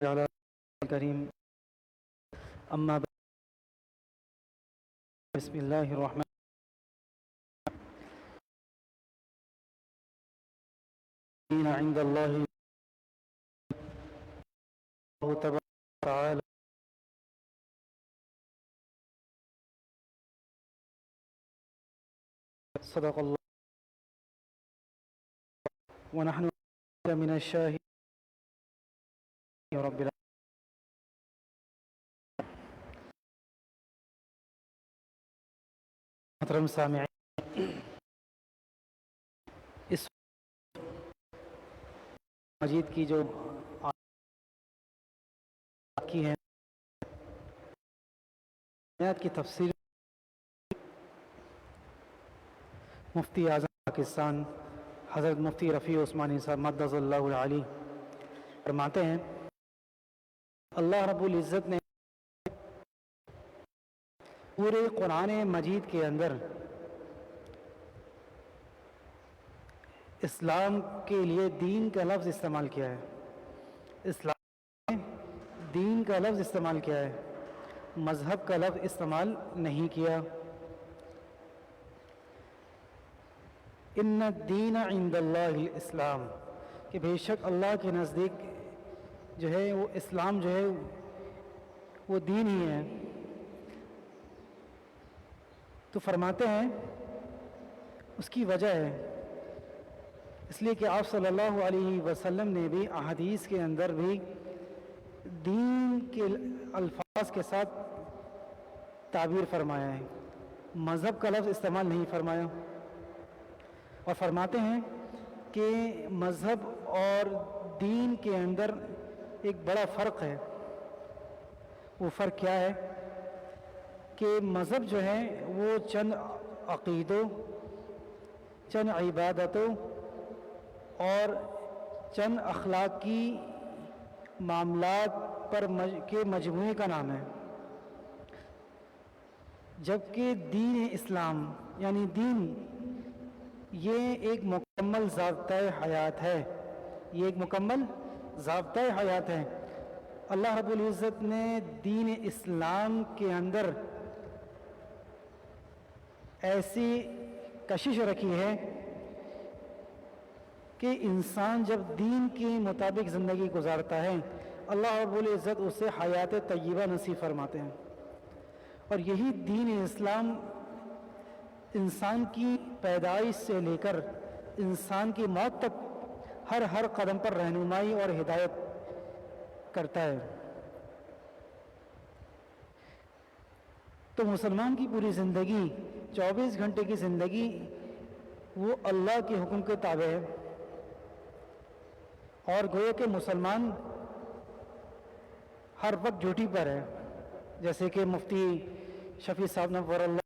على الكريم أما بعد. بسم الله الرحمن الرحيم. عند الله تبارك وتعالى صدق الله ونحن من الشاهدين رب العالمين. محترم سامعین، اس مجید کی جو کی ہے آیات کی تفسیر مفتی اعظم پاکستان حضرت مفتی رفیع عثمانی صاحب مدد اللہ العلی فرماتے ہیں، اللہ رب العزت نے پورے قرآن مجید کے اندر اسلام کے لیے دین کا لفظ استعمال کیا ہے. اسلام نے دین کا لفظ استعمال کیا ہے، مذہب کا لفظ استعمال نہیں کیا. ان الدین عند اللہ الاسلام، کہ بے شک اللہ کے نزدیک جو ہے وہ اسلام جو ہے وہ دین ہی ہے. تو فرماتے ہیں اس کی وجہ ہے اس لیے کہ آپ صلی اللہ علیہ وسلم نے بھی احادیث کے اندر بھی دین کے الفاظ کے ساتھ تعبیر فرمایا ہے، مذہب کا لفظ استعمال نہیں فرمایا. اور فرماتے ہیں کہ مذہب اور دین کے اندر ایک بڑا فرق ہے. وہ فرق کیا ہے کہ مذہب جو ہے وہ چند عقیدوں، چند عبادتوں اور چند اخلاقی معاملات پر کے مجموعے کا نام ہے، جبکہ دین اسلام یعنی دین یہ ایک مکمل ضابطۂ حیات ہے. یہ ایک مکمل ضابطۂ حیات ہے. اللہ رب العزت نے دین اسلام کے اندر ایسی کشش رکھی ہے کہ انسان جب دین کے مطابق زندگی گزارتا ہے اللہ رب العزت اسے حیات طیبہ نصیب فرماتے ہیں. اور یہی دین اسلام انسان کی پیدائش سے لے کر انسان کی موت تک ہر قدم پر رہنمائی اور ہدایت کرتا ہے. تو مسلمان کی پوری زندگی 24 گھنٹے کی زندگی وہ اللہ کے حکم کے تابع ہے. اور گویا کہ مسلمان ہر وقت ڈیوٹی پر ہے، جیسے کہ مفتی شفیع صاحب نور اللہ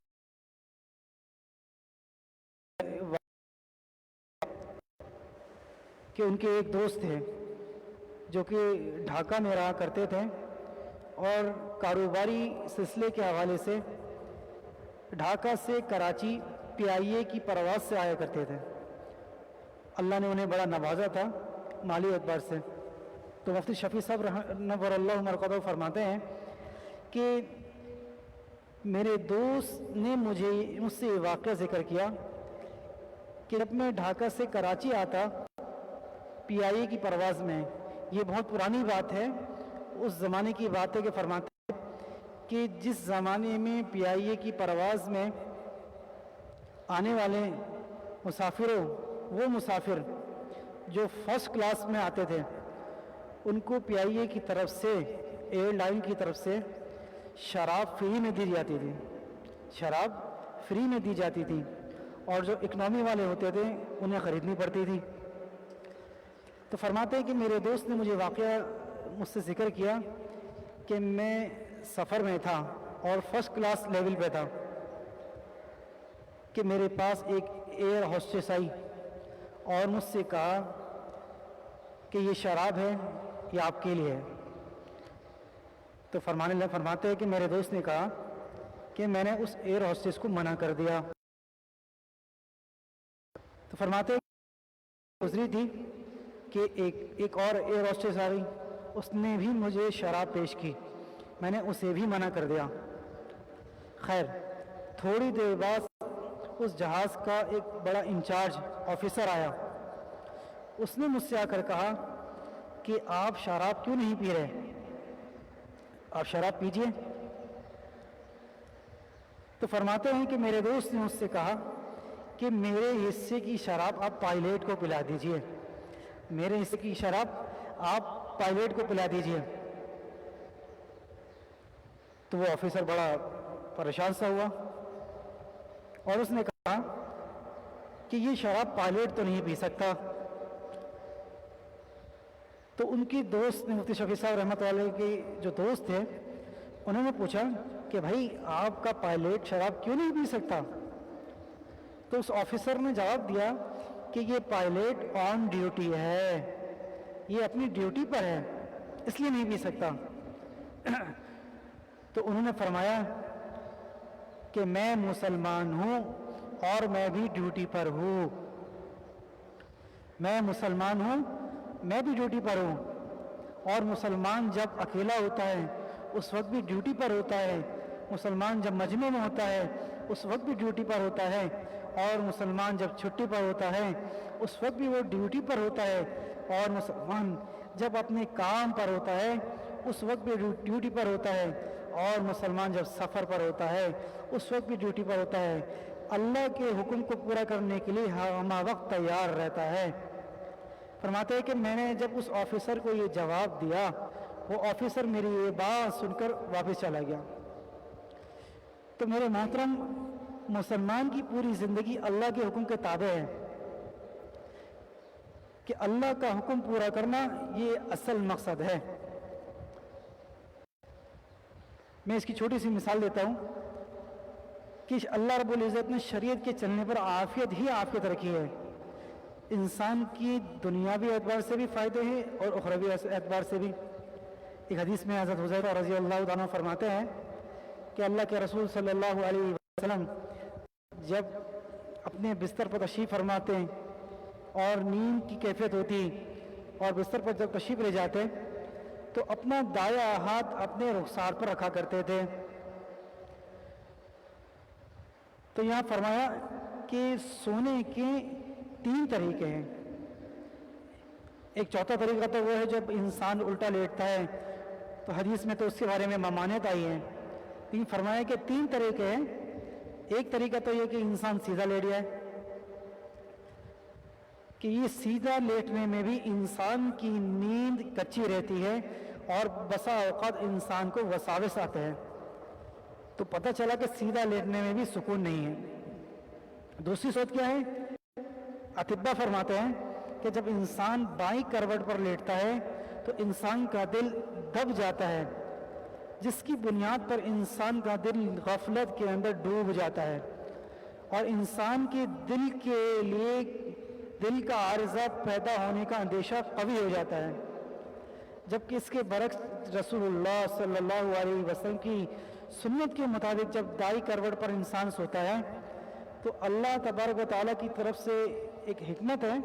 کہ ان کے ایک دوست تھے جو کہ ڈھاکہ میں رہا کرتے تھے اور کاروباری سلسلے کے حوالے سے ڈھاکہ سے کراچی PIA کی پرواز سے آیا کرتے تھے. اللہ نے انہیں بڑا نوازا تھا مالی اعتبار سے. تو مفتی شفیع صاحب نور اللہ مرقدہ فرماتے ہیں کہ میرے دوست نے مجھ سے یہ واقعہ ذکر کیا کہ جب میں ڈھاکہ سے کراچی آتا PIA کی پرواز میں، یہ بہت پرانی بات ہے، اس زمانے کی بات ہے کہ فرماتے ہیں کہ جس زمانے میں PIA کی پرواز میں آنے والے مسافروں، وہ مسافر جو فرسٹ کلاس میں آتے تھے ان کو PIA کی طرف سے، ایئر لائن کی طرف سے شراب فری میں دی جاتی تھی. شراب فری میں دی جاتی تھی اور جو اکنامی والے ہوتے تھے انہیں خریدنی پڑتی تھی. تو فرماتے ہیں کہ میرے دوست نے مجھے واقعہ مجھ سے ذکر کیا کہ میں سفر میں تھا اور فرسٹ کلاس لیول پہ تھا کہ میرے پاس ایک ایئر ہوسٹس آئی اور مجھ سے کہا کہ یہ شراب ہے، یہ آپ کے لیے ہے. تو فرماتے ہیں کہ میرے دوست نے کہا کہ میں نے اس ایئر ہوسٹس کو منع کر دیا. تو فرماتے ہیں گزری تھی کہ ایک اور ایئر ہوسٹس آ گئی اس نے بھی مجھے شراب پیش کی، میں نے اسے بھی منع کر دیا۔ خیر تھوڑی دیر بعد اس جہاز کا ایک بڑا انچارج آفیسر آیا، اس نے مجھ سے آ کر کہا کہ آپ شراب کیوں نہیں پی رہے، آپ شراب پیجئے۔ تو فرماتے ہیں کہ میرے دوست نے مجھ سے کہا کہ میرے حصے کی شراب آپ پائلٹ کو پلا دیجئے، میرے حصے کی شراب آپ پائلٹ کو پلا دیجئے۔ تو وہ آفیسر بڑا پریشان سا ہوا اور اس نے کہا کہ یہ شراب پائلٹ تو نہیں پی سکتا۔ تو ان کی دوست نے، مفتی شفیع صاحب رحمۃ اللہ علیہ کے جو دوست تھے، انہوں نے پوچھا کہ بھائی آپ کا پائلٹ شراب کیوں نہیں پی سکتا؟ تو اس آفیسر نے جواب دیا کہ یہ پائلٹ آن ڈیوٹی ہے، یہ اپنی ڈیوٹی پر ہے، اس لیے نہیں پی سکتا۔ تو انہوں نے فرمایا کہ میں مسلمان ہوں اور میں بھی ڈیوٹی پر ہوں، میں مسلمان ہوں، میں بھی ڈیوٹی پر ہوں، اور مسلمان جب اکیلا ہوتا ہے اس وقت بھی ڈیوٹی پر ہوتا ہے، مسلمان جب مجمع میں ہوتا ہے اس وقت بھی ڈیوٹی پر ہوتا ہے، اور مسلمان جب چھٹی پر ہوتا ہے اس وقت بھی وہ ڈیوٹی پر ہوتا ہے، اور مسلمان جب اپنے کام پر ہوتا ہے اس وقت بھی ڈیوٹی پر ہوتا ہے، اور مسلمان جب سفر پر ہوتا ہے اس وقت بھی ڈیوٹی پر ہوتا ہے، اللہ کے حکم کو پورا کرنے کے لیے ہمہ وقت تیار رہتا ہے۔ فرماتے ہیں کہ میں نے جب اس آفیسر کو یہ جواب دیا، وہ آفیسر میری یہ بات سن کر واپس چلا گیا۔ تو میرے محترم، مسلمان کی پوری زندگی اللہ کے حکم کے تابع ہے، کہ اللہ کا حکم پورا کرنا یہ اصل مقصد ہے۔ میں اس کی چھوٹی سی مثال دیتا ہوں کہ اللہ رب العزت نے شریعت کے چلنے پر عافیت ہی عافیت رکھی ہے، انسان کی دنیاوی اعتبار سے بھی فائدے ہیں اور اخروی اعتبار سے بھی۔ ایک حدیث میں حضرت حذیفہ رضی اللہ عنہ فرماتے ہیں کہ اللہ کے رسول صلی اللہ علیہ وسلم جب اپنے بستر پر تشریف فرماتے ہیں اور نیند کی کیفیت ہوتی اور بستر پر جب تشریف لے جاتے تو اپنا دایاں ہاتھ اپنے رخسار پر رکھا کرتے تھے۔ تو یہاں فرمایا کہ سونے کے 3 طریقے ہیں۔ ایک چوتھا طریقہ تو وہ ہے جب انسان الٹا لیٹتا ہے، تو حدیث میں تو اس کے بارے میں ممانعت آئی ہے، لیکن فرمایا کہ 3 طریقے ہیں۔ ایک طریقہ تو یہ کہ انسان سیدھا لیٹ جائے، کہ یہ سیدھا لیٹنے میں بھی انسان کی نیند کچی رہتی ہے اور بسا اوقات انسان کو وساوس آتے ہیں، تو پتہ چلا کہ سیدھا لیٹنے میں بھی سکون نہیں ہے۔ دوسری صورت کیا ہے؟ اطباء فرماتے ہیں کہ جب انسان بائیں کروٹ پر لیٹتا ہے تو انسان کا دل دب جاتا ہے، جس کی بنیاد پر انسان کا دل غفلت کے اندر ڈوب جاتا ہے، اور انسان کے دل کے لیے دل کا عارضہ پیدا ہونے کا اندیشہ قوی ہو جاتا ہے۔ جبکہ اس کے برعکس رسول اللہ صلی اللہ علیہ وسلم کی سنت کے مطابق جب دائیں کروٹ پر انسان سوتا ہے تو اللہ تبارک و تعالیٰ کی طرف سے ایک حکمت ہے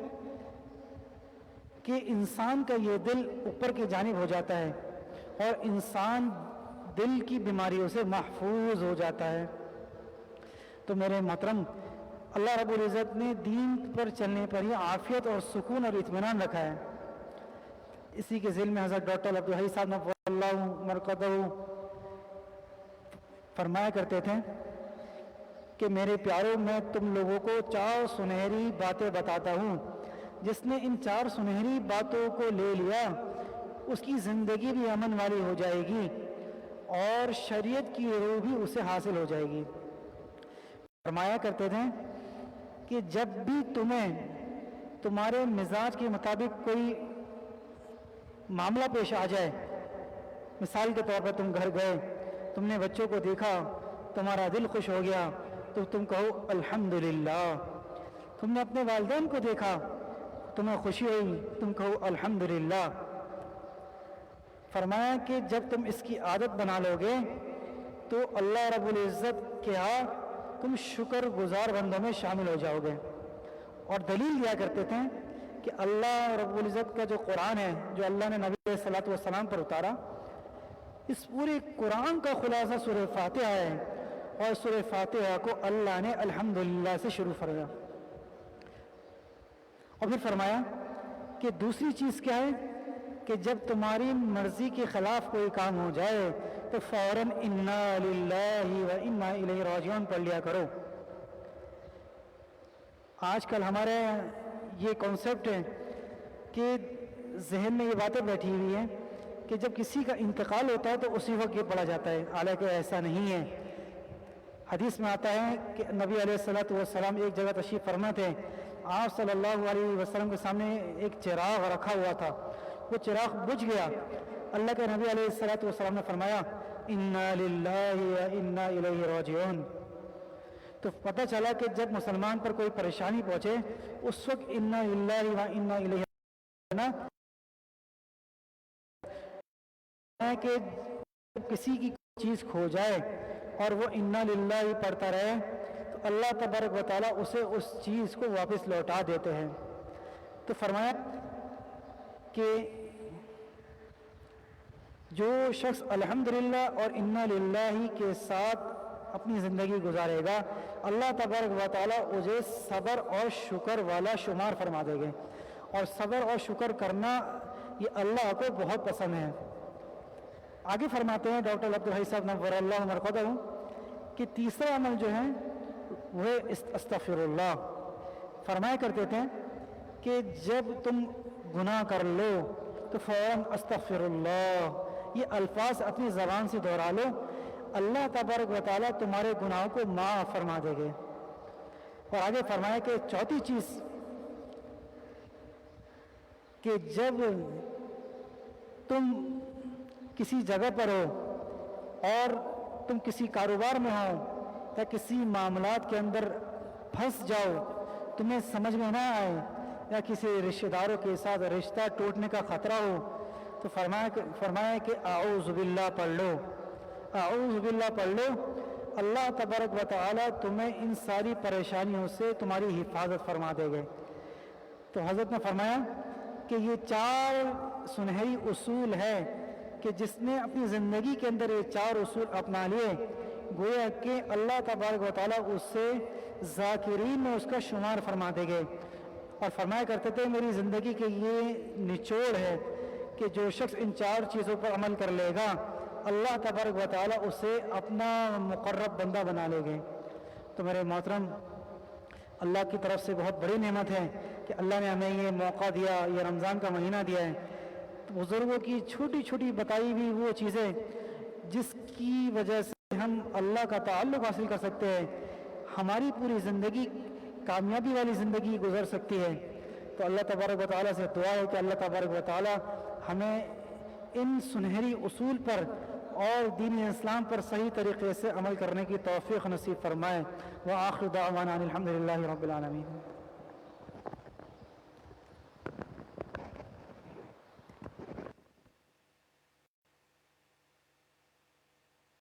کہ انسان کا یہ دل اوپر کی جانب ہو جاتا ہے اور انسان دل کی بیماریوں سے محفوظ ہو جاتا ہے۔ تو میرے محترم، اللہ رب العزت نے دین پر چلنے پر ہی عافیت اور سکون اور اطمینان رکھا ہے۔ اسی کے ذیل میں حضرت ڈاکٹر عبدالحی صاحب نفع اللہ مرقدہ فرمایا کرتے تھے کہ میرے پیاروں، میں تم لوگوں کو 4 سنہری باتیں بتاتا ہوں، جس نے ان 4 سنہری باتوں کو لے لیا اس کی زندگی بھی امن والی ہو جائے گی اور شریعت کی روح بھی اسے حاصل ہو جائے گی۔ فرمایا کرتے تھے کہ جب بھی تمہارے مزاج کے مطابق کوئی معاملہ پیش آ جائے، مثال کے طور پر تم گھر گئے، تم نے بچوں کو دیکھا، تمہارا دل خوش ہو گیا تو تم کہو الحمدللہ۔ تم نے اپنے والدین کو دیکھا، تمہیں خوشی ہوئی، تم کہو الحمدللہ۔ فرمایا کہ جب تم اس کی عادت بنا لو گے تو اللہ رب العزت کے ہاں تم شکر گزار بندوں میں شامل ہو جاؤ گے۔ اور دلیل دیا کرتے تھے کہ اللہ رب العزت کا جو قرآن ہے، جو اللہ نے نبی علیہ الصلوۃ والسلام پر اتارا، اس پورے قرآن کا خلاصہ سورہ فاتحہ ہے، اور سورہ فاتحہ کو اللہ نے الحمدللہ سے شروع فرمایا۔ اور پھر فرمایا کہ دوسری چیز کیا ہے کہ جب تمہاری مرضی کے خلاف کوئی کام ہو جائے تو فوراً انا للہ و انا الیہ راجعون پڑھ لیا کرو۔ آج کل ہمارے یہ کانسیپٹ ہے کہ ذہن میں یہ باتیں بیٹھی ہوئی ہیں کہ جب کسی کا انتقال ہوتا ہے تو اسی وقت یہ پڑھا جاتا ہے، حالانکہ ایسا نہیں ہے۔ حدیث میں آتا ہے کہ نبی علیہ الصلوۃ والسلام ایک جگہ تشریف فرما تھے، آپ صلی اللہ علیہ وسلم کے سامنے ایک چراغ رکھا ہوا تھا، وہ چراغ بجھ گیا۔ اللہ کے نبی علیہ الصلوۃ والسلام نے فرمایا انا للہ و انا الیہ راجعون۔ تو پتہ چلا کہ جب مسلمان پر کوئی پریشانی پہنچے اس وقت انا للہ و انا الیہ ہے کہ کسی کی چیز کھو جائے اور وہ انا للہ ہی پڑھتا رہے تو اللہ تبارک و تعالیٰ اسے اس چیز کو واپس لوٹا دیتے ہیں۔ تو فرمایا کہ جو شخص الحمدللہ اور انا للہ کے ساتھ اپنی زندگی گزارے گا، اللہ تبارک و تعالیٰ اسے صبر اور شکر والا شمار فرما دے گے، اور صبر اور شکر کرنا یہ اللہ کو بہت پسند ہے۔ آگے فرماتے ہیں ڈاکٹر عبدالحی صاحب نور اللہ مرقدہ کہ تیسرا عمل جو ہے وہ استغفر اللہ۔ فرمایا کرتے تھے کہ جب تم گناہ کر لو تو فوراً استغفر اللہ یہ الفاظ اپنی زبان سے دہرا لو، اللہ تبارک و تعالیٰ تمہارے گناہوں کو معاف فرما دے گے۔ اور آگے فرمایا کہ چوتھی چیز کہ جب تم کسی جگہ پر ہو اور تم کسی کاروبار میں ہو یا کسی معاملات کے اندر پھنس جاؤ، تمہیں سمجھ میں نہ آئے، یا کسی رشتہ داروں کے ساتھ رشتہ ٹوٹنے کا خطرہ ہو، تو فرمایا کہ اعوذ باللہ پڑھ لو، اعوذ باللہ پڑھ لو، اللہ تبارک و تعالیٰ تمہیں ان ساری پریشانیوں سے تمہاری حفاظت فرما دے گے۔ تو حضرت نے فرمایا کہ یہ 4 سنہری اصول ہے کہ جس نے اپنی زندگی کے اندر یہ 4 اصول اپنا لیے، گویا کہ اللہ تبارک و تعالیٰ اس سے ذاکرین میں اس کا شمار فرما دے گے۔ اور فرمایا کرتے تھے میری زندگی کے یہ نچوڑ ہے کہ جو شخص ان 4 چیزوں پر عمل کر لے گا اللہ تبارک و تعالیٰ اسے اپنا مقرب بندہ بنا لے گے۔ تو میرے محترم، اللہ کی طرف سے بہت بڑی نعمت ہے کہ اللہ نے ہمیں یہ موقع دیا، یہ رمضان کا مہینہ دیا ہے۔ بزرگوں کی چھوٹی چھوٹی بتائی ہوئی وہ چیزیں جس کی وجہ سے ہم اللہ کا تعلق حاصل کر سکتے ہیں، ہماری پوری زندگی کامیابی والی زندگی گزر سکتی ہے۔ تو اللہ تبارک و تعالیٰ سے دعا ہے کہ اللہ تبارک و تعالیٰ ہمیں ان سنہری اصول پر اور دین اسلام پر صحیح طریقے سے عمل کرنے کی توفیق نصیب فرمائے۔ وآخر دعوانا الحمدللہ رب العالمین۔